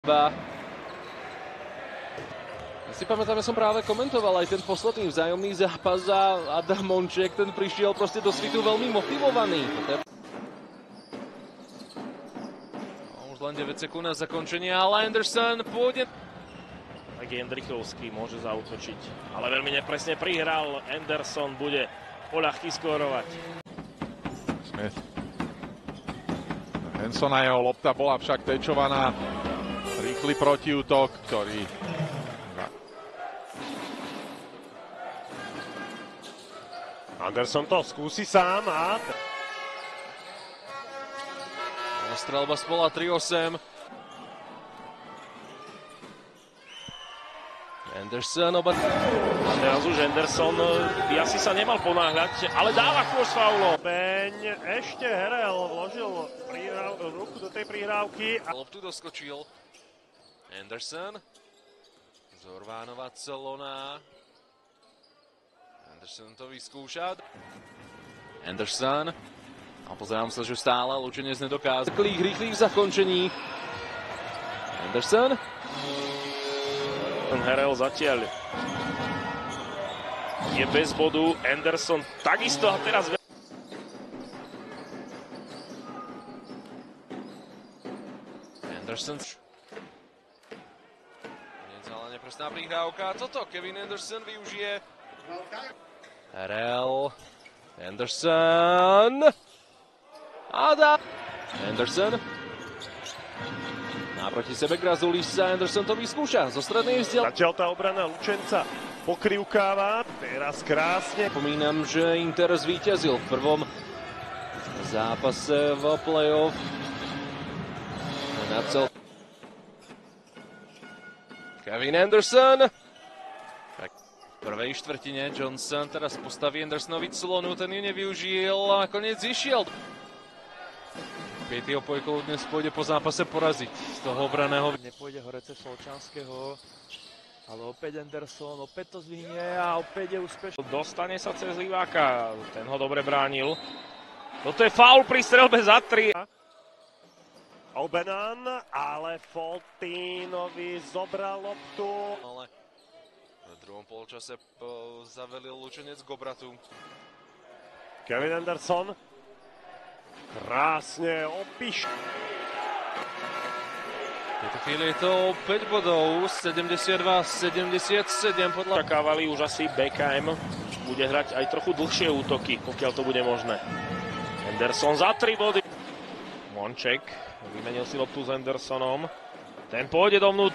Ja si pamätám, ja som práve komentoval aj ten posledný vzájomný zápas a Adam Monček, ten prišiel proste do svitu veľmi motivovaný. Už len 9 sekúnd na zakončenie, ale Anderson pôjde. Tak Jendrichovský môže zaútočiť, ale veľmi nepresne prihral. Anderson bude poľahky skórovať. Smith. Henson a jeho lopta bola však tečovaná. Rýchly protiútok, ktorý... Anderson to skúsi sám a... Strelba z pola 3-8. Anderson oba... A teraz už Anderson by asi sa nemal ponáhľať, ale dáva kôž faulo. Beň ešte Herel vložil ruku do tej prihrávky. Loptu doskočil. Anderson. Zorvánova Celona. Anderson to vyskúša. Anderson. A pozerám sa, že stále Lučenec nedokázal. Rýchlých zakončení. Anderson. Herel zatiaľ je bez bodu. Anderson takisto a teraz... Anderson. Ale neprestná prihrávka. Toto Kevin Anderson využije. Herel. Anderson. Anderson. Naproti sebe Grazulis sa Anderson to vyskúša zo strednej vzdialenosti. Zatiaľ tá obrana Lučenca pokrývkáva. Teraz krásne. Pomínam, že Inter zvíťazil v prvom zápase v play-off. Kevin Anderson. V prvej štvrtine Johnson teraz postaví Andersonovi Celonu, ten ju nevyužil a nakoniec išiel. Pietýho Pojkolu dnes pôjde po zápase poraziť z toho obraného. Nepôjde hore cez Solčanského, ale opäť Anderson, opäť to zvihne a opäť je úspešný. Dostane sa cez Liváka, ten ho dobre bránil. Toto je faul pri strelbe za 3. Obenan, ale Foltínovi zobral loptu. Ale v druhom polčase zavelil Lučenec k obratu. Kevin Anderson. Krásne opíš. V tejto chvíli je to 5 bodov, 72-77 podľa... Čakávali už asi BKM. Bude hrať aj trochu dlhšie útoky, pokiaľ to bude možné. Anderson za 3 body. Monček vymenil si loptu s Andersonom. Ten pôjde dovnútra.